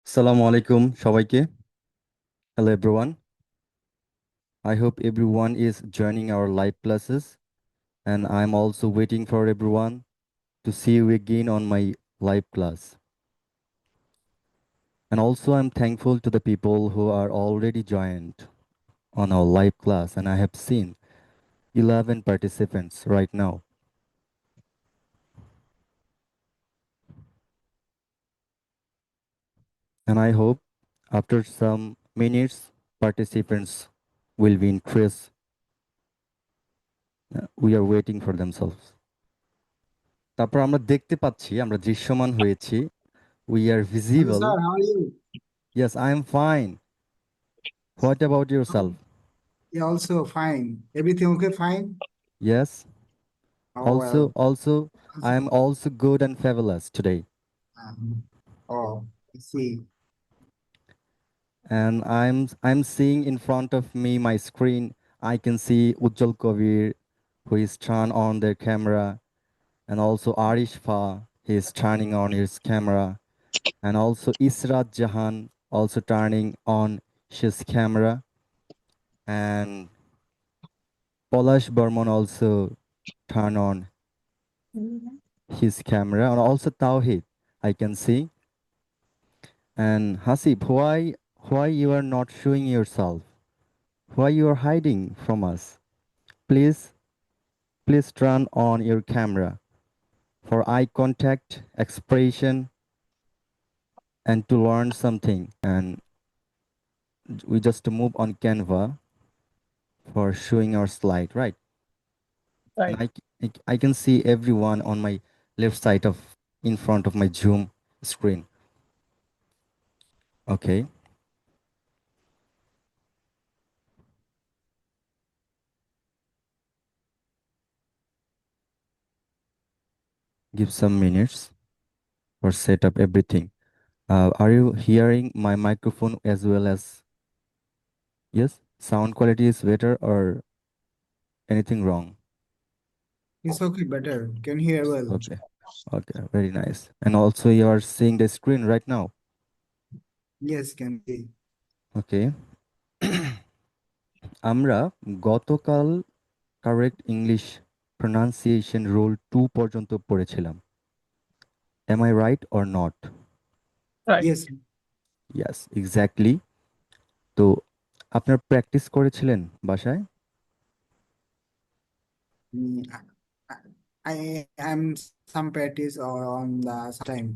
Assalamu alaikum সবাইকে. Hello everyone. I hope everyone is joining our live classes, and I'm also waiting for everyone to see you again on my live class. And also I'm thankful to the people who are already joined on our live class, and I have seen 11 participants right now. And I hope after some minutes participants will be increased. We are waiting for themselves. তারপর আমরা দেখতে পাচ্ছি, আমরা দৃশ্যমান হয়েছি. We are Hello, visible. sir. How are you? Yes, I am fine. What about Oh, yourself? yeah, also fine. Everything okay? Fine? Yes. Oh, Also, well. also, I am also good and fabulous today. Um, oh, I see. And I'm seeing in front of me my screen. I can see Ujjal Kavir, who is turned on their camera, and also Arish Fa, he is turning on his camera, and also Israt Jahan also turning on his camera, and Polash Burman also turn on his camera, and also Tawhid I can see. And Hasib, why you are not showing yourself? Why you are hiding from us? Please please turn on your camera for eye contact, expression, and to learn something. And we just move on Canva for showing our slide, right? And Right. I can see everyone on my left side of in front of my Zoom screen. Okay, give some minutes for set up everything. Are you hearing my microphone as well as yes? Sound quality is better or anything wrong? It's okay, better. Can hear well. Okay, okay, very nice. And also you are seeing the screen right now. Yes, can see. Okay. আমরা গতকাল correct English pronunciation rule 2 পর্যন্ত পড়েছিলাম. Am I right or not? Right. Yes. Yes, exactly. তো আপনার practice করেছিলেন বাসায়? mm, I am some practice or on the time,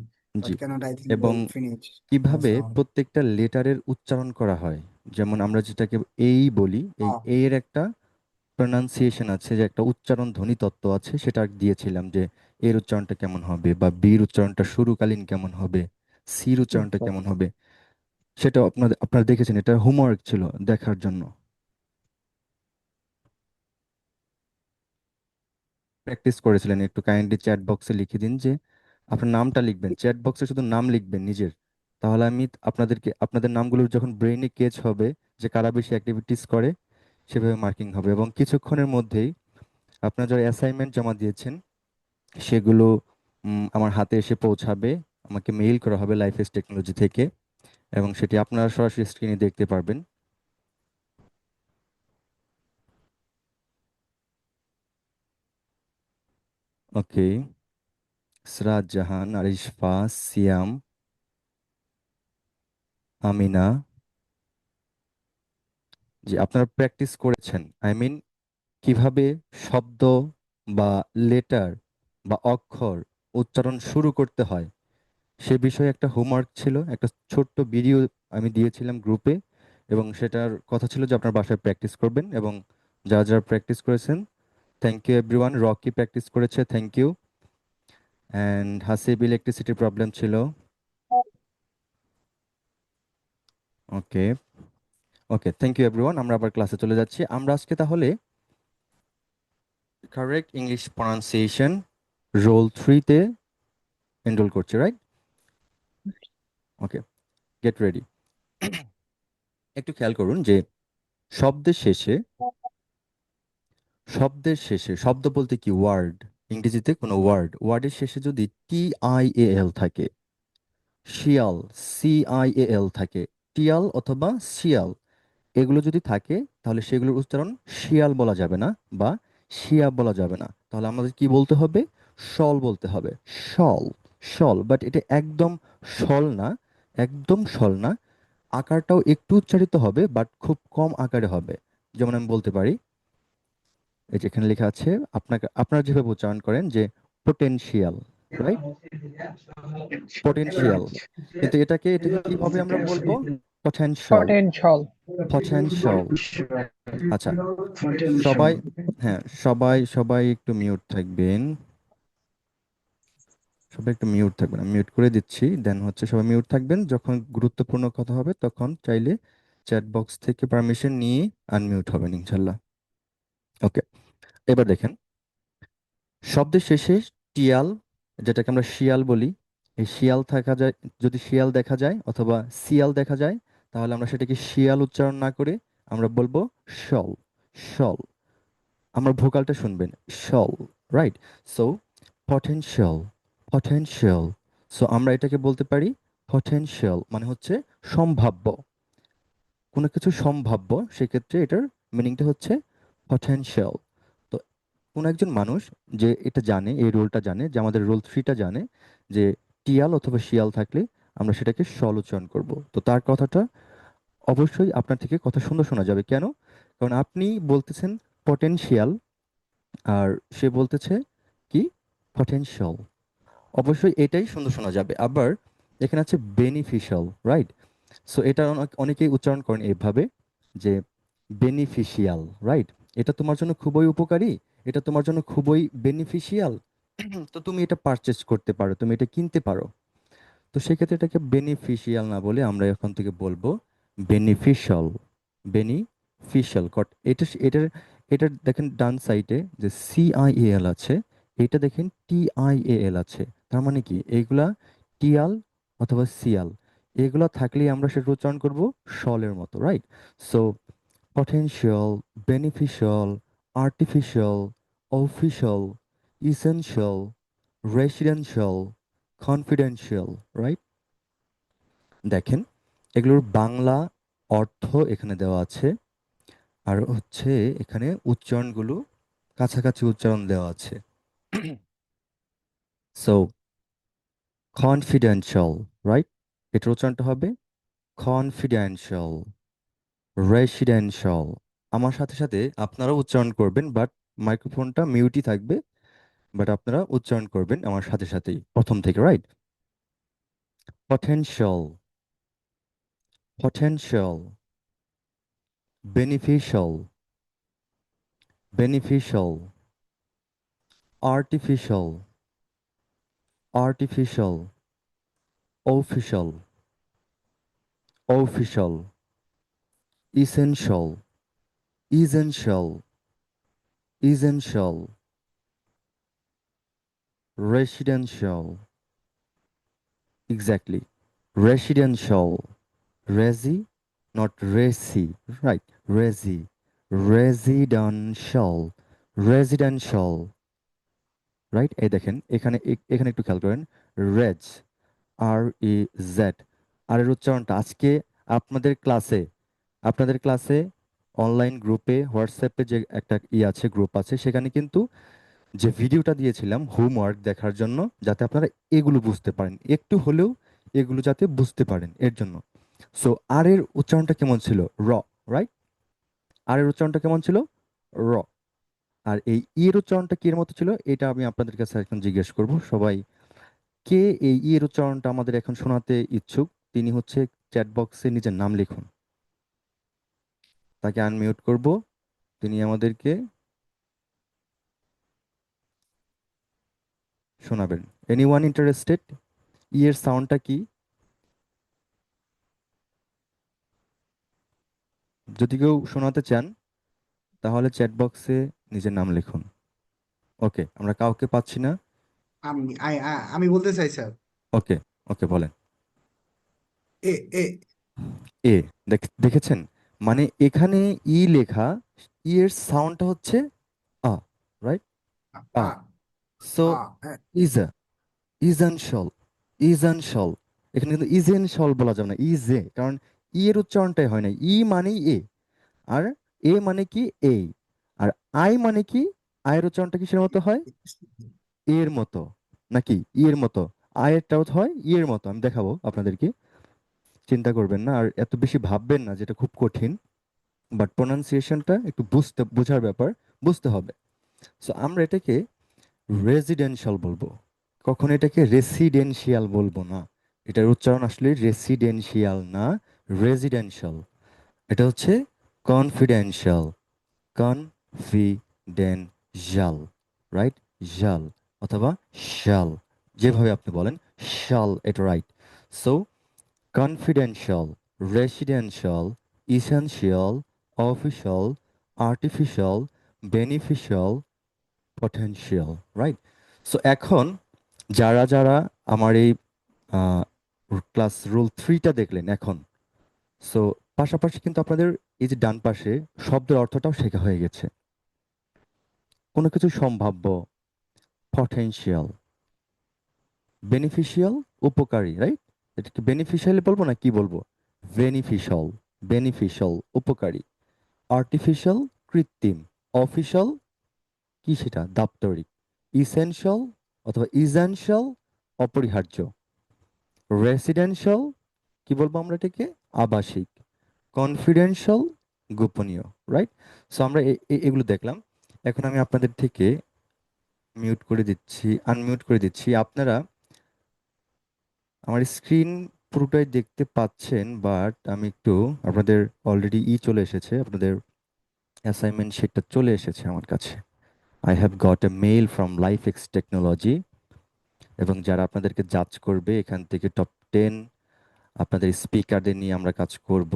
G. but cannot I think এবং will finish. কিভাবে So, প্রত্যেকটা লেটারের উচ্চারণ করা হয়, যেমন আমরা যেটাকে এই বলি, এই oh, এর একটা প্রনাউন্সিয়েশন আছে, যে একটা উচ্চারণ ধ্বনি তত্ত্ব আছে, সেটা দিয়েছিলাম যে এর উচ্চারণটা কেমন হবে বা বির উচ্চারণটা শুরুকালীন কেমন হবে, সির উচ্চারণটা কেমন হবে, সেটা আপনারা দেখেছেন, এটা হোমওয়ার্ক ছিল দেখার জন্য. প্র্যাকটিস করেছিলেন, একটু কাইন্ডলি চ্যাট বক্সে লিখে দিন যে আপনার নামটা লিখবেন, চ্যাট বক্সে শুধু নাম লিখবেন নিজের. তাহলে আমি আপনাদের নামগুলো যখন ব্রেইনে কেচ হবে যে কারা বেশি অ্যাক্টিভিটিস করে, সেভাবে মার্কিং হবে. এবং কিছুক্ষণের মধ্যেই আপনারা যারা অ্যাসাইনমেন্ট জমা দিয়েছেন সেগুলো আমার হাতে এসে পৌঁছাবে. আমাকে মেইল করা হবে লাইফেস টেকনোলজি থেকে, এবং সেটি আপনারা সরাসরি স্ক্রিনে দেখতে পারবেন. ওকে. সিরাজ জাহান, আরিশফা, সিয়াম, আমিনা, জি আপনারা প্র্যাকটিস করেছেন. আই মিন কিভাবে শব্দ বা লেটার বা অক্ষর উচ্চারণ শুরু করতে হয় সে বিষয়ে একটা হোমওয়ার্ক ছিল, একটা ছোট্ট ভিডিও আমি দিয়েছিলাম গ্রুপে, এবং সেটার কথা ছিল যে আপনার বাসায় প্র্যাকটিস করবেন. এবং যারা যারা প্র্যাকটিস করেছেন, thank you everyone. Rocky practice করেছে, thank you. And Hasib electricity problem ছিল. Okay, okay, thank you everyone. আমরা আবার ক্লাসে চলে যাচ্ছি. আমরা আজকে তাহলে কারেক্ট ইংলিশ প্রনাউন্সিয়েশন রোল 3-তে এনরোল করছি, রাইট? Okay, get ready. একটু খেয়াল করুন যে শব্দের শেষে, শব্দ বলতে কি ওয়ার্ড, ইংরেজিতে কোনো ওয়ার্ডের শেষে যদি TIAL থাকে, শিয়াল, CIAL থাকে, টিয়াল অথবা শিয়াল, এগুলো যদি থাকে তাহলে সেগুলোর উচ্চারণ শিয়াল বলা যাবে না বা শিয়া বলা যাবে না, তাহলে আমাদের কি বলতে হবে? শল বলতে হবে। শল, শল, বাট এটা একদম শল না, একদম শল না, আকারটাও একটু উচ্চারিত হবে বাট খুব কম আকারে হবে। যেমন আমি বলতে পারি, এই যে এখানে লেখা আছে, আপনাকে আপনারা যেভাবে উচ্চারণ করেন যে পোটেনশিয়াল, রাইট? পটেনশিয়াল, কিন্তু এটাকে কিভাবে আমরা বলবো? Potential, potential. পটেনশিয়াল। আচ্ছা, সবাই, হ্যাঁ, সবাই একটু মিউট থাকবেন, সবাই একটু মিউট থাকবেন, আমি মিউট করে দিচ্ছি, দেন হচ্ছে সবাই মিউট থাকবেন, যখন গুরুত্বপূর্ণ কথা হবে তখন চাইলে চ্যাট বক্স থেকে পারমিশন নিয়ে আনমিউট হবেন ইনশাল্লাহ। ওকে, এবার দেখেন, শব্দের শেষে টিয়াল, যেটাকে আমরা শিয়াল বলি, এই শিয়াল থাকা যায়, যদি শিয়াল দেখা যায় অথবা সিয়াল দেখা যায়, তাহলে আমরা সেটাকে শিয়াল উচ্চারণ না করে আমরা বলবো শল, শল। আমার ভোকালটা শুনবেন, শল, right? So potential, potential. So আমরা এটাকে বলতে পারি পটেনশিয়াল মানে হচ্ছে সম্ভাব্য, কোনো কিছু সম্ভাব্য, সেক্ষেত্রে এটার মিনিংটা হচ্ছে পটেনশিয়াল। তো কোন একজন মানুষ যে এটা জানে, এই রুলটা জানে, যে আমাদের রুল 3টা জানে, যে টিয়াল অথবা শিয়াল থাকলে আমরা সেটাকে শল উচ্চারণ করব, তো তার কথাটা অবশ্যই আপনার থেকে কথা সুন্দর শোনা যাবে। কেন? কারণ আপনি বলতেছেন পটেনশিয়াল, আর সে বলতেছে কি? পটেনশিয়াল। অবশ্যই এটাই সুন্দর শোনা যাবে। আবার এখানে আছে বেনিফিশিয়াল, রাইট? সো এটা অনেকেই উচ্চারণ করেন এভাবে, যে বেনিফিশিয়াল, রাইট? এটা তোমার জন্য খুবই উপকারী, এটা তোমার জন্য খুবই বেনিফিশিয়াল, তো তুমি এটা পারচেজ করতে পারো, তুমি এটা কিনতে পারো। তো সেক্ষেত্রে এটাকে বেনিফিশিয়াল না বলে আমরা এখন থেকে বলবো বেনিফিশিয়াল, বেনিফিশিয়াল। এটার এটার দেখেন ডান সাইডে যে CIAL আছে, এটা দেখেন TIAL আছে, তার মানে কি এইগুলা টিয়াল অথবা সিয়াল, এগুলা থাকলেই আমরা সেটা উচ্চারণ করব শলের মতো, right? So potential, beneficial, artificial, official, essential, residential, confidential, right? দেখেন, এগুলোর বাংলা অর্থ এখানে দেওয়া আছে, আর হচ্ছে এখানে উচ্চারণগুলো কাছাকাছি উচ্চারণ দেওয়া আছে। So confidential, right? এটার উচ্চারণটা হবে কনফিডেন্সিয়াল, রেসিডেন্সিয়াল। আমার সাথে সাথে আপনারাও উচ্চারণ করবেন, বাট মাইক্রোফোনটা মিউটই থাকবে, বাট আপনারা উচ্চারণ করবেন আমার সাথে সাথেই প্রথম থেকে, right? Potential, potential, beneficial, beneficial, artificial, artificial, official, official, essential, essential, essential, residential, exactly, residential, রেজি, নট রেসি, রাইট? রেজি, রেজিডেন্সিয়াল, রেজিডেন্সিয়াল, রাইট? এই দেখেন এখানে এখানে একটু খেয়াল করেন, রেজ, REZ, আর এর উচ্চারণটা আজকে আপনাদের ক্লাসে, আপনাদের ক্লাসে অনলাইন গ্রুপে হোয়াটসঅ্যাপে যে একটা আছে, গ্রুপ আছে, সেখানে কিন্তু যে ভিডিওটা দিয়েছিলাম হোমওয়ার্ক দেখার জন্য, যাতে আপনারা এগুলো বুঝতে পারেন, একটু হলেও এগুলো যাতে বুঝতে পারেন এর জন্য। সো আর এর উচ্চারণটা কেমন ছিল? র, রাইট? আর এর উচ্চারণটা কেমন ছিল? র। আর এই এর উচ্চারণটা কি এর মতো ছিল, এটা আমি আপনাদের কাছে এখন জিজ্ঞেস করব। সবাই কে এই এর উচ্চারণটা আমাদের এখন শোনাতে ইচ্ছুক, তিনি হচ্ছে চ্যাট বক্সে নিজের নাম লিখুন, তাকে আনমিউট করব, তিনি আমাদেরকে শোনাবেন। Anyone interested? এর সাউন্ডটা কি? যদি কেউ শোনাতে চান তাহলে চ্যাট বক্সে নিজের নাম লিখুন। ওকে, আমরা কাউকে পাচ্ছি না। আমি বলতে চাই স্যার। ওকে, ওকে বলেন। এ এ এ, দেখেছেন, মানে এখানে লেখা, এর সাউন্ডটা হচ্ছে আ, রাইট? আ। আ সো আ ইজ, ইজেনশিয়াল, ইজেনশিয়াল, এখানে কিন্তু ইজেনশিয়াল বলা যাবে না, ইজে, কারণ ই এর উচ্চারণটাই হয় না। ই মানেই এ, আর এ মানে কি এই, আর আই মানে কি, আয়ের উচ্চারণটা কিসের মতো হয়? এর মতো, নাকি ই এর মতো? আয়েরটাও হয় ই এর মতো, আমি দেখাবো আপনাদেরকে, চিন্তা করবেন না আর এত বেশি ভাববেন না যেটা খুব কঠিন। বাট প্রোনাউন্সিয়েশনটা একটু বোঝার ব্যাপার, বুঝতে হবে। সো আমরা এটাকে রেজিডেন্সিয়াল বলবো, কখনো এটাকে রেসিডেন্সিয়াল বলবো না। এটার উচ্চারণ আসলে রেসিডেন্সিয়াল না, রেজিডেন্সিয়াল। এটা হচ্ছে কনফিডেন্সিয়াল, কনফিডেন্সিয়াল, রাইট? জাল অথবা শাল, যেভাবে আপনি বলেন, শাল, এটা right. So confidential, residential, essential, official, artificial, beneficial, potential, right? So এখন যারা যারা আমার এই ক্লাস রুল 3টা দেখলেন এখন, সো পাশাপাশি কিন্তু আপনাদের এই যে ডান পাশে শব্দের অর্থটাও শেখা হয়ে গেছে। কোনো কিছু সম্ভাব্য, পটেনশিয়াল, বেনিফিশিয়াল, উপকারী, রাইট? এটাকে বেনিফিশিয়াল বলবো না কি বলবো? বেনিফিশিয়াল, বেনিফিশিয়াল, উপকারী। আর্টিফিশিয়াল, কৃত্রিম। অফিশিয়াল, কি সেটা? দাপ্তরিক। ইসেনশিয়াল অথবা ইজেনশিয়াল, অপরিহার্য। রেসিডেন্সিয়াল, কি বলবো আমরা এটাকে? আবাসিক। কনফিডেন্সিয়াল, গোপনীয়, রাইট? সো আমরা এগুলো দেখলাম। এখন আমি আপনাদের থেকে মিউট করে দিচ্ছি, আনমিউট করে দিচ্ছি। আপনারা আমার স্ক্রিন পুরোটাই দেখতে পাচ্ছেন, বাট আমি একটু, আপনাদের অলরেডি চলে এসেছে, আপনাদের অ্যাসাইনমেন্ট শিটটা চলে এসেছে আমার কাছে। I have got a mail from life x technology, এবং যারা আপনাদেরকে জাজ করবে এখান থেকে টপ 10 আপনাদের স্পিকারদের নিয়ে আমরা কাজ করব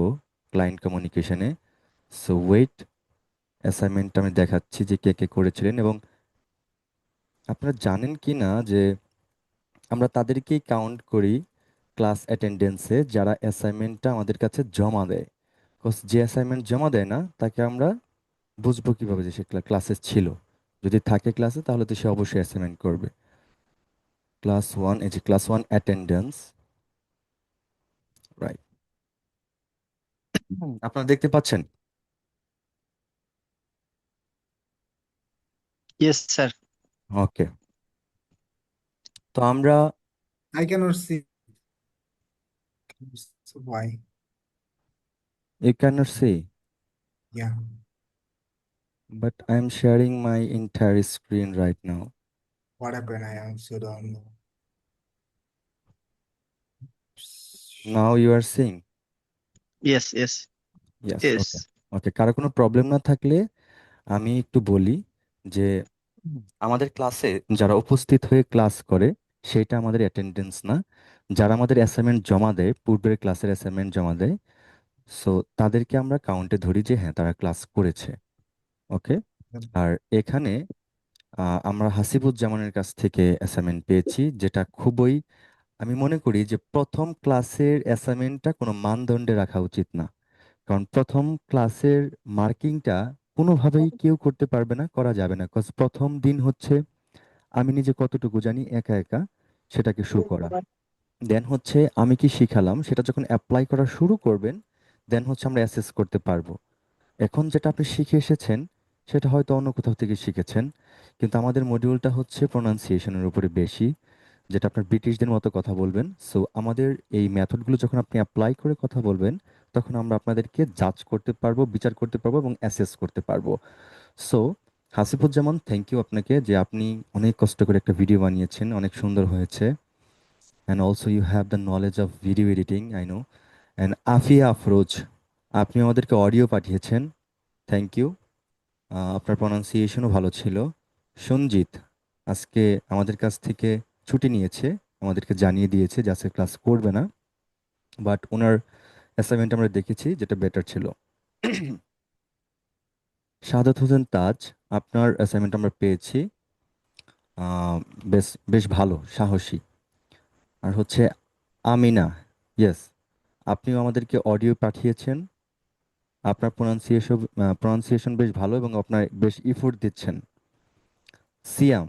ক্লায়েন্ট কমিউনিকেশনে। সো ওয়েট, অ্যাসাইনমেন্টটা আমি দেখাচ্ছি যে কে কে করেছিলেন, এবং আপনারা জানেন কি না যে আমরা তাদেরকেই কাউন্ট করি ক্লাস অ্যাটেন্ডেন্সে যারা অ্যাসাইনমেন্টটা আমাদের কাছে জমা দেয়। 'Cause যে অ্যাসাইনমেন্ট জমা দেয় না তাকে আমরা বুঝবো কিভাবে যে সে ক্লাসে ছিল? যদি থাকে ক্লাসে তাহলে তো সে অবশ্যই অ্যাসাইনমেন্ট করবে। ক্লাস 1, এই যে ক্লাস 1 অ্যাটেন্ডেন্স, রাইট? আপনারা দেখতে পাচ্ছেন? Yes, sir. ওকে। তো আমরা, I cannot see. So why? you cannot see, Yeah. but I am sharing my entire screen right now. What happened? I also don't know. Now you are seeing. Yes, yes, Yes, okay. yes. ওকে, কারো কোনো problem না থাকলে আমি একটু বলি যে আমাদের ক্লাসে যারা উপস্থিত হয়ে ক্লাস করে সেটা আমাদের অ্যাটেন্ডেন্স না। যারা আমাদের অ্যাসাইনমেন্ট জমা দেয়, পূর্বের ক্লাসের অ্যাসাইনমেন্ট জমা দেয়, সো তাদেরকে আমরা কাউন্টে ধরি যে হ্যাঁ তারা ক্লাস করেছে। ওকে। আর এখানে আমরা হাসিবুজ্জামানের কাছ থেকে অ্যাসাইনমেন্ট পেয়েছি, যেটা খুবই, আমি মনে করি যে প্রথম ক্লাসের অ্যাসাইনমেন্টটা কোনো মানদণ্ডে রাখা উচিত না। কারণ প্রথম ক্লাসের মার্কিংটা কোনোভাবেই কেউ করতে পারবে না, করা যাবে না। কজ প্রথম দিন হচ্ছে আমি নিজে কতটুকু জানি একা একা সেটাকে শো করা। দেন হচ্ছে আমি কি শিখালাম সেটা যখন অ্যাপ্লাই করা শুরু করবেন, দেন হচ্ছে আমরা অ্যাসেস করতে পারবো। এখন যেটা আপনি শিখে এসেছেন সেটা হয়তো অন্য কোথাও থেকে শিখেছেন, কিন্তু আমাদের মডিউলটা হচ্ছে প্রোনাউন্সিয়েশনের উপরে বেশি, যেটা আপনার ব্রিটিশদের মতো কথা বলবেন। সো আমাদের এই মেথডগুলো যখন আপনি অ্যাপ্লাই করে কথা বলবেন, তখন আমরা আপনাদেরকে জাজ করতে পারবো, বিচার করতে পারবো এবং অ্যাসেস করতে পারবো। সো হাসিবুজ্জামান, থ্যাংক ইউ আপনাকে, যে আপনি অনেক কষ্ট করে একটা ভিডিও বানিয়েছেন, অনেক সুন্দর হয়েছে। And also you have the knowledge of video editing, I know. And Afia Afroz, আপনি আমাদেরকে অডিও পাঠিয়েছেন, থ্যাংক ইউ। আপনার প্রনাউন্সিয়েশনও ভালো ছিল। সঞ্জিত আজকে আমাদের কাছ থেকে ছুটি নিয়েছে, আমাদেরকে জানিয়ে দিয়েছে যে আজকে ক্লাস করবে না, বাট ওনার অ্যাসাইনমেন্ট আমরা দেখেছি যেটা বেটার ছিল। সাদাত হোসেন তাজ, আপনার অ্যাসাইনমেন্ট আমরা পেয়েছি, আহ, বেশ বেশ ভালো, সাহসী। আর হচ্ছে আমিনা, ইয়েস, আপনিও আমাদেরকে অডিও পাঠিয়েছেন, আপনার প্রনাউন্সিয়েশন বেশ ভালো এবং আপনার বেশ ইফোর্ট দিচ্ছেন। সিয়াম,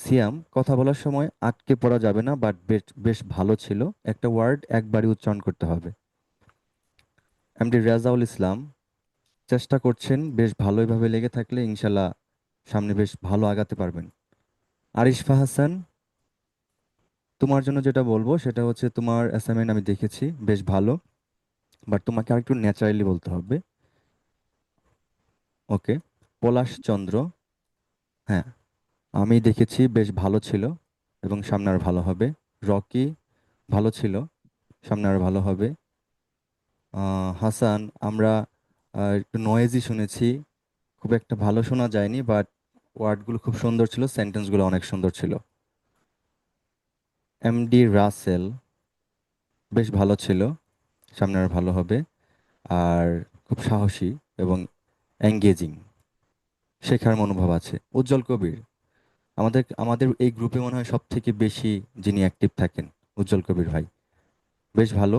সিয়াম, কথা বলার সময় আটকে পড়া যাবে না, বাট বেশ বেশ ভালো ছিল। একটা ওয়ার্ড একবারই উচ্চারণ করতে হবে। এমডি রেজাউল ইসলাম, চেষ্টা করছেন, বেশ ভালোইভাবে লেগে থাকলে ইনশাল্লাহ সামনে বেশ ভালো আগাতে পারবেন। আরিশফা হাসান, তোমার জন্য যেটা বলবো সেটা হচ্ছে তোমার অ্যাসাইনমেন্ট আমি দেখেছি, বেশ ভালো, বাট তোমাকে আরেকটু ন্যাচারালি বলতে হবে। ওকে। পলাশ চন্দ্র, হ্যাঁ, আমি দেখেছি, বেশ ভালো ছিল এবং সামনে আর ভালো হবে। রকি, ভালো ছিল, সামনে আর ভালো হবে। হাসান, আমরা একটু নয়েজি শুনেছি, খুব একটা ভালো শোনা যায়নি, বাট ওয়ার্ডগুলো খুব সুন্দর ছিল, সেন্টেন্সগুলো অনেক সুন্দর ছিল। এমডি রাসেল, বেশ ভালো ছিল, সামনে আর ভালো হবে। আর খুব সাহসী এবং এঙ্গেজিং, শেখার মনোভাব আছে। উজ্জ্বল কবির, আমাদের আমাদের এই গ্রুপে মনে হয় সব থেকে বেশি যিনি অ্যাক্টিভ থাকেন, উজ্জ্বল কবির ভাই, বেশ ভালো।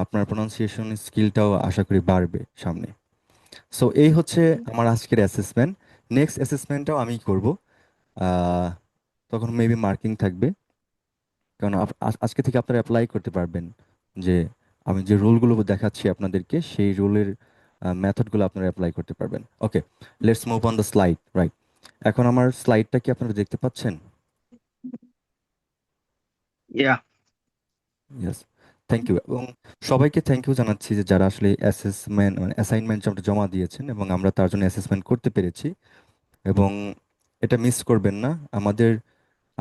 আপনার প্রোনাউন্সিয়েশন স্কিলটাও আশা করি বাড়বে সামনে। সো এই হচ্ছে আমার আজকের অ্যাসেসমেন্ট। নেক্সট অ্যাসেসমেন্টটাও আমি করব, আহ, তখন মেবি মার্কিং থাকবে, কারণ আজকে থেকে আপনারা অ্যাপ্লাই করতে পারবেন যে আমি যে রুলগুলো দেখাচ্ছি আপনাদেরকে, সেই রুলের মেথডগুলো আপনারা অ্যাপ্লাই করতে পারবেন। Okay, let's move on the slide, right? এখন আমার স্লাইডটা কি আপনারা দেখতে পাচ্ছেন? Yeah. Yes, thank you. এবং সবাইকে থ্যাংক ইউ জানাচ্ছি যে যারা আসলে অ্যাসেসমেন্ট মানে অ্যাসাইনমেন্ট জমা দিয়েছেন এবং আমরা তার জন্য অ্যাসেসমেন্ট করতে পেরেছি। এবং এটা মিস করবেন না, আমাদের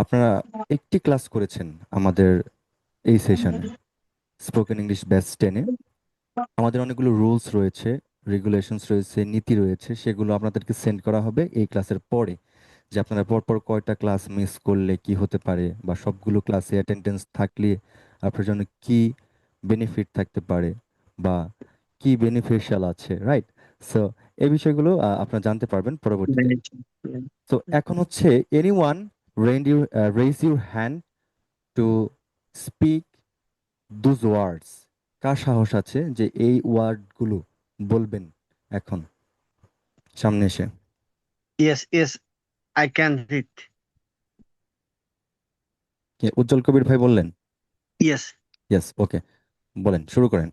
আপনারা একটি ক্লাস করেছেন আমাদের এই সেশনে, স্পোকেন ইংলিশ ব্যাচ 10-এ। আমাদের অনেকগুলো রুলস রয়েছে, রেগুলেশনস রয়েছে, নীতি রয়েছে, সেগুলো আপনাদেরকে সেন্ড করা হবে এই ক্লাসের পরে, যে আপনারা পরপর কয়টা ক্লাস মিস করলে কি হতে পারে, বা সবগুলো ক্লাসে অ্যাটেন্ডেন্স থাকলে আপনার জন্য কি বেনিফিট থাকতে পারে, বা কি বেনিফিশিয়াল আছে, রাইট? সো এই বিষয়গুলো আপনারা জানতে পারবেন পরবর্তীতে। তো এখন হচ্ছে anyone raise your hand to speak those words. কার সাহস আছে যে এই ওয়ার্ডগুলো বলবেন এখন সামনে এসে? Yes, yes, I can read. কে? উজ্জ্বল কবির ভাই বললেন? Yes. ইয়েস, ওকে, বলেন, শুরু করেন।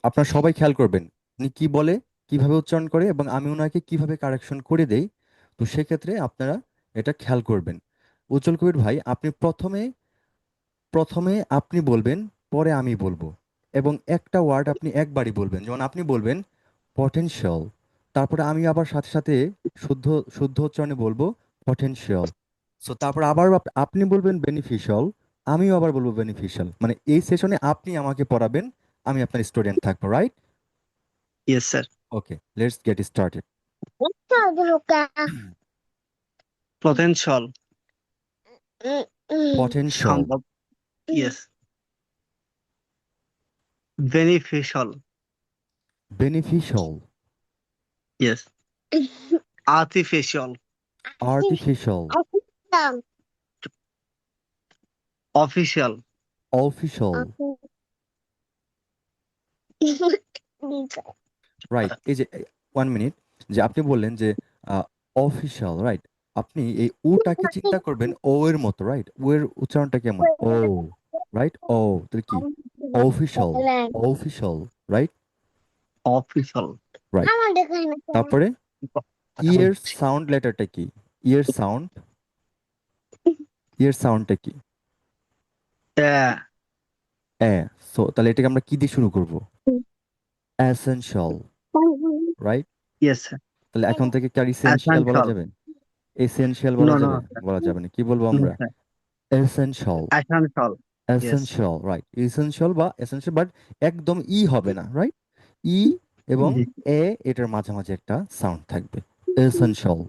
আপনারা সবাই খেয়াল করবেন উনি কি বলে, কিভাবে উচ্চারণ করে, এবং আমি ওনাকে কিভাবে কারেকশন করে দেই। তো সেক্ষেত্রে আপনারা এটা খেয়াল করবেন। উজ্জ্বল কবির ভাই, আপনি প্রথমে প্রথমে আপনি বলবেন, পরে আমি বলবো, এবং একটা ওয়ার্ড আপনি একবারই বলবেন। যেমন আপনি বলবেন পটেনশিয়াল, তারপরে আমি আবার সাথে সাথে শুদ্ধ শুদ্ধ উচ্চারণে বলবো পটেনশিয়াল। সো তারপর আবার আপনি বলবেন বেনিফিশিয়াল, আমিও আবার বলবো বেনিফিশিয়াল। মানে এই সেশনে আপনি আমাকে পড়াবেন, আমি আপনার স্টুডেন্ট থাকবো, right? Yes, sir. Okay, let's get started. Potential. Potential, সম্ভব. Yes. Beneficial. Beneficial, Yes. Artificial. Artificial, Official. Official, right? এই যে 1 মিনিট, যে আপনি বললেন যে অফিশিয়াল, রাইট? আপনি এই ওটাকে চিন্তা করবেন ও এর মতো, রাইট? ও এর উচ্চারণটা কেমন? ও, রাইট? ও, তাহলে কি? Official, official, right? Official. Right. তারপরে ইয়ের সাউন্ড লেটারটা কি? ইয়ের সাউন্ড, ইয়ের সাউন্ডটা কি? Yeah. এ। সো তাহলে এটাকে আমরা কি দিয়ে শুরু করব? Essential, right? Yes, sir. তাহলে এখন থেকে কি আর ইসেনশিয়াল বলা Essential. যাবে? এসেনশিয়াল বলা No, যাবে? no, sir. বলা যাবে না, কি বলবো No, আমরা? sir. Essential, Essential. Yes. Essential, right? Essential বা এসেনশিয়াল, বাট একদম ই হবে না, রাইট? ই এবং জি, এ, এটার মাঝামাঝি একটা সাউন্ড থাকবে, এসেনশিয়াল,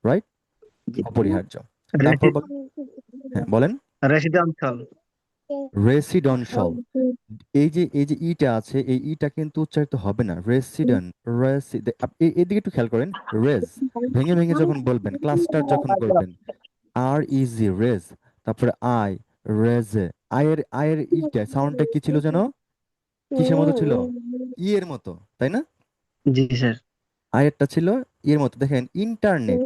রাইট? জি। অপরিহার্য। তারপর হ্যাঁ বলেন। Residential. রেসিডেন্সিয়াল, এই যে ইটা আছে, এই ইটা কিন্তু উচ্চারিত হবে না, রেসিডেন্ট, এদিকে একটু খেয়াল করেন। রেজ, ভেঙে ভেঙে যখন বলবেন, ক্লাস্টার যখন করবেন, আর ইজি রেজ, তারপরে আই, রেজে, আয়ের ইটা সাউন্ডটা কি ছিল যেন? কিসের মতো ছিল? ই এর মতো, তাই না? জি, স্যার। আয়েরটা ছিল ইয়ের মতো। দেখেন ইন্টারনেট,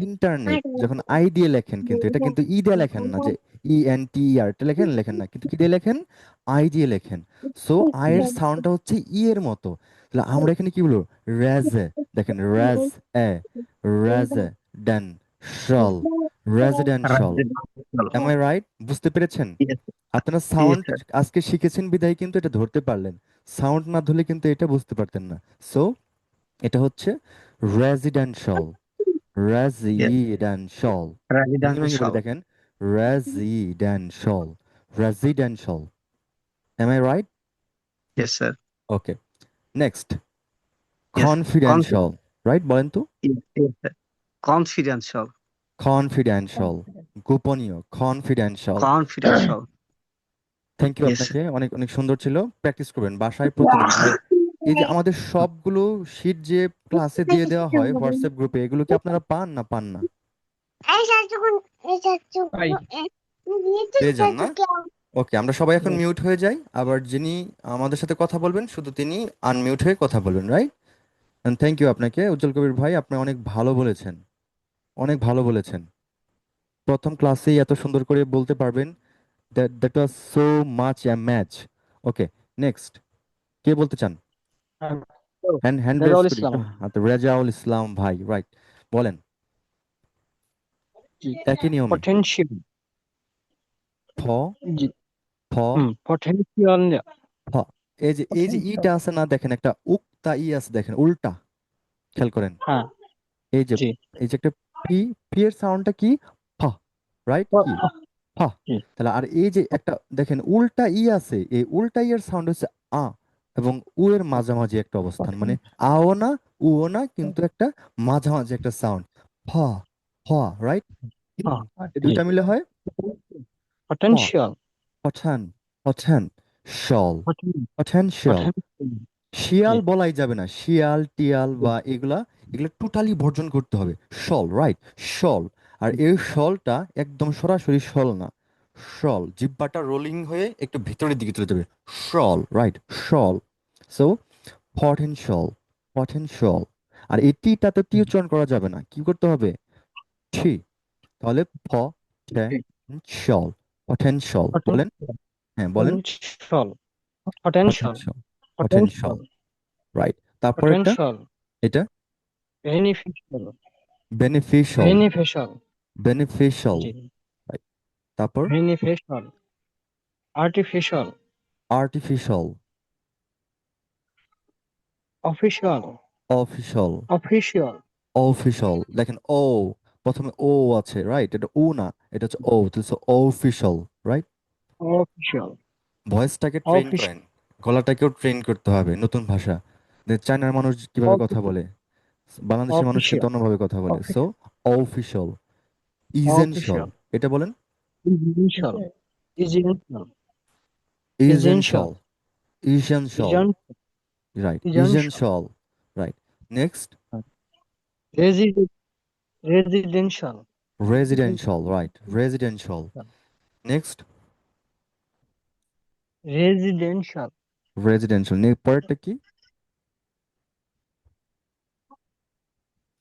ইন্টারনেট যখন আই দিয়ে লেখেন, কিন্তু এটা কিন্তু ই দিয়ে লেখেন না, যে ENTER এটা লেখেন লেখেন না, কিন্তু কি দিয়ে লেখেন? আই দিয়ে লেখেন। সো আয়ের সাউন্ডটা হচ্ছে ই এর মতো। তাহলে আমরা এখানে কি বলবো? রেজে, দেখেন রেজ এ, residential, residential. Residential. Am I right? বুঝতে পেরেছেন? Yes, আপনারা yes, সাউন্ড sir. আজকে শিখেছেন বিধায় কিন্তু এটা ধরতে পারলেন, সাউন্ড না ধরলে কিন্তু এটা বুঝতে পারতেন না। সো এটা হচ্ছে রেজিডেন্সিয়াল, Yes, রেজিডেন্সিয়াল। ভেঙে ভেঙে বলে residential. দেখেন, residential, residential. Am I right? Yes, sir. Okay, next Yes, confidential, right? বলেন তো। yes, yes, sir. Confidential. Confidential, গোপনীয়, confidential. Confidential. Thank you Yes, sir. আপনাকে, অনেক অনেক সুন্দর ছিল। প্র্যাকটিস করবেন বাসায় প্রতিদিন। আর এই যে আমাদের সবগুলো শীট যে ক্লাসে দিয়ে দেওয়া হয় হোয়াটসঅ্যাপ গ্রুপে, এগুলো কি আপনারা পান না পান না? পেয়ে যান না? ওকে, আমরা সবাই এখন মিউট হয়ে যাই। আবার যিনি আমাদের সাথে কথা বলবেন শুধু তিনি আনমিউট হয়ে কথা বলবেন, রাইট? এন্ড থ্যাংক ইউ আপনাকে উজ্জ্বল কবির ভাই, আপনি অনেক ভালো বলেছেন, অনেক ভালো বলেছেন। প্রথম ক্লাসেই এত সুন্দর করে বলতে পারবেন, that was so much a match. Okay, next কে বলতে চান? হ্যান্ড হ্যান্ড রেজ রেজাউল করি ইসলাম। একটু। আচ্ছা, রেজাউল ইসলাম ভাই, রাইট, বলেন। জি। একই নিয়মে পটেনশিয়াল। ফ, জি। ফ, পটেনশিয়াল। ফ। এই যে ইটা আছে না, দেখেন একটা উক্তা ই আছে, দেখেন উল্টা, খেয়াল করেন। হ্যাঁ। এই যে জি। এই যে একটা পি, পি এর সাউন্ডটা কি? ফ, রাইট? কি ফ। জি। তাহলে আর এই যে একটা দেখেন উল্টা ই আছে, এই উল্টা ই এর সাউন্ড হচ্ছে আ, এবং উ এর মাঝামাঝি একটা অবস্থান, মানে আও না উও না, কিন্তু একটা মাঝামাঝি একটা সাউন্ড, ফ, ফ, রাইট? এই জি। দুইটা মিলে হয় প, পটেনশিয়াল। পঠান, পঠান, শল, পটেনশিয়াল। পটেনশিয়াল। জি। শিয়াল বলাই যাবে না, শিয়াল টিয়াল বা এগুলা, এগুলা টোটালি বর্জন করতে হবে। শল, রাইট, শল। আর এই শলটা একদম সরাসরি শল না, শল জিহ্বাটা রোলিং হয়ে একটু ভিতরের দিকে চলে যাবে, শল, রাইট, শল। So potential, potential. আর এই টিটা তো টি উচ্চারণ করা যাবে না, কি করতে হবে? টি। তাহলে প, টে, শল, পটেনশিয়াল। বলেন, হ্যাঁ বলেন। Potential. Potential. Potential, potential, potential. Right. তারপর এটা, পটেনশিয়াল। এটা বেনিফিশিয়াল। Beneficial, beneficial. বেনিফিশিয়াল, জি। রাইট। তারপর beneficial. Artificial. Artificial, official. Official, official. Official. দেখেন ও, প্রথমে ও আছে, রাইট? এটা ও না, এটা হচ্ছে ও, এটা হচ্ছে অফিশিয়াল, রাইট? অফিশিয়াল। ভয়েসটাকে ট্রেন অফিশিয়াল। করেন, গলাটাকেও ট্রেন করতে হবে, নতুন ভাষা। চায়নার মানুষ কিভাবে কথা বলে, বাংলাদেশের মানুষ কিন্তু অফিশিয়াল। অন্যভাবে কথা বলে। So official, essential, official. এটা বলেন। Essential. Essential. Essential. Essential, essential, ইজন right, essential. Essential, right. Next রেজি residential. Residential, right, residential. Next residential. Residential, পরেরটা কি?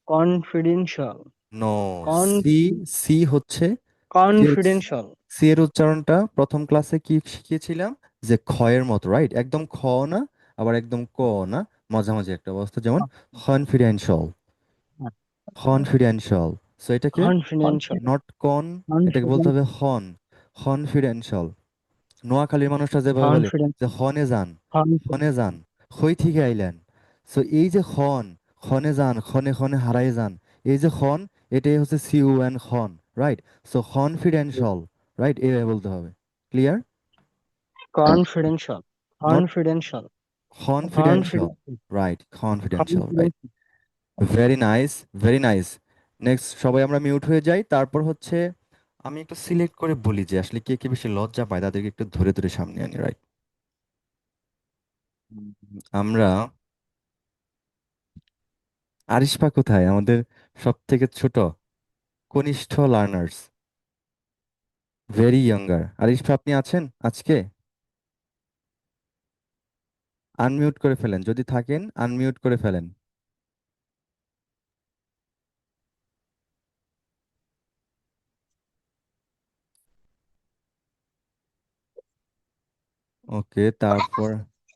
কনফিডেন্সিয়াল। নো, কন সি, সি হচ্ছে, সি এর কনফিডেন্সিয়াল। সি এর উচ্চারণটা প্রথম ক্লাসে কি শিখিয়েছিলাম? যে খয়ের মতো, রাইট? একদম খ না, আবার একদম ক না, মাঝামাঝি একটা অবস্থা, যেমন কনফিডেন্সিয়াল, কনফিডেন্সিয়াল। সো এটাকে কনফিডেন্সিয়াল। নট কন, এটাকে বলতে হবে হন, কনফিডেন্সিয়াল। নোয়াখালীর মানুষরা যেভাবে বলে কনফিডেন্স। যে হনে যান, হনে যান, হই থেকে আইলেন। সো এই যে খন, খনে যান, খনে খনে হারাই যান, এই যে খন, এটাই হচ্ছে সিউ খন, রাইট? সো কনফিডেন্সিয়াল, রাইট, এইভাবে বলতে হবে। Clear? Confidential. Not confidential. Confidential, confidential. Right, confidential, right. Confidential. Very nice, very nice. Next সবাই আমরা মিউট হয়ে যাই। তারপর হচ্ছে আমি একটু সিলেক্ট করে বলি যে আসলে কে কে বেশি লজ্জা পায়, তাদেরকে একটু ধরে ধরে সামনে আনি, রাইট? আমরা আরিশপা কোথায়, আমাদের সব থেকে ছোট কনিষ্ঠ লার্নার্স, ভেরি ইয়াঙ্গার। আরিশপা আপনি আছেন আজকে? আনমিউট করে ফেলেন, যদি থাকেন আনমিউট করে ফেলেন। ওকে,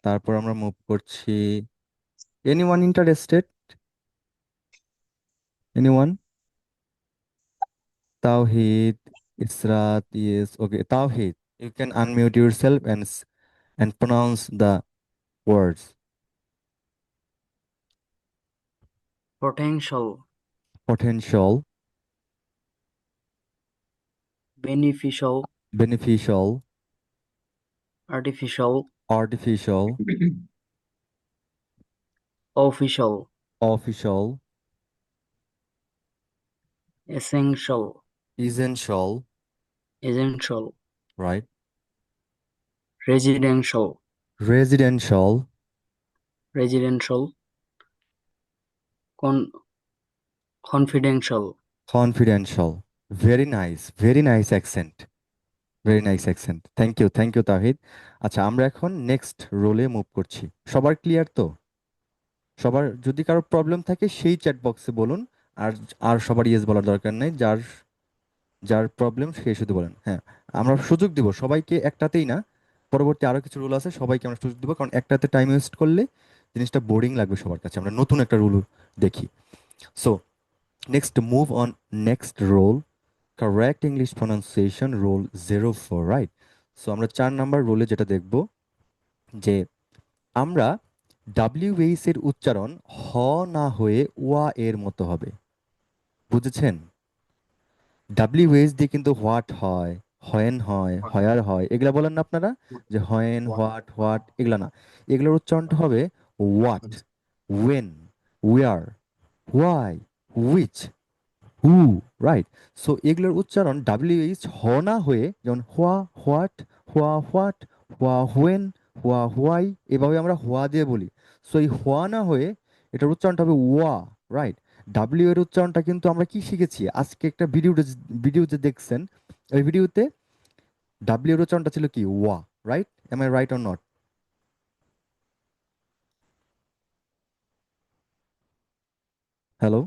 তারপর আমরা মুভ করছি। Anyone interested? Anyone? Tawheed, Israt, yes. Okay, Tawheed. You can unmute yourself and pronounce the words. Potential, Potential, beneficial, beneficial, artificial, artificial, official, official, essential, essential, essential, right? residential, Residential, residential, con- confidential, confidential. Very nice accent. Very nice accent. Thank you, Tawhid. আচ্ছা, আমরা এখন next রোলে move করছি। সবার clear তো? সবার যদি কারো problem থাকে সেই চ্যাট বক্সে বলুন। আর আর সবার ইয়েস বলার দরকার নেই। যার যার প্রবলেম সে শুধু বলেন। হ্যাঁ, আমরা সুযোগ দিব সবাইকে, একটাতেই না, পরবর্তী আরো কিছু রুল আছে, সবাইকে আমরা সুযোগ দিব, কারণ একটাতে টাইম ওয়েস্ট করলে জিনিসটা বোরিং লাগবে সবার কাছে। আমরা নতুন একটা রুল দেখি। So next move on next rule, correct English pronunciation rule 04, right? So আমরা 4 নাম্বার রোলে যেটা দেখব যে আমরা ডাব্লিউএইচ এর উচ্চারণ হ না হয়ে ওয়া এর মতো হবে। বুঝেছেন? ডাব্লিউএইচ দিয়ে কিন্তু হোয়াট হয়, হয়েন হয়, হয়ার হয়, এগুলা বলেন না আপনারা, যে হয়েন, হোয়াট এগুলা না। এগুলোর উচ্চারণটা হবে what, when, where, why, which, who, right? So এগুলোর উচ্চারণ ডাব্লিউএইচ হ না হয়ে, যেমন হোয়া হোয়াট, হোয়াট, হোয়েন, হোয়াই, এভাবে আমরা হোয়া দিয়ে বলি। সো এই হোয়া না হয়ে এটার উচ্চারণটা হবে ওয়া, রাইট? ডাব্লিউ এর উচ্চারণটা কিন্তু আমরা কি শিখেছি আজকে, একটা ভিডিও যে দেখছেন, ওই ভিডিওতে ডাব্লিউ এর উচ্চারণটা ছিল কি? ওয়া, right? Am I right or not? Hello?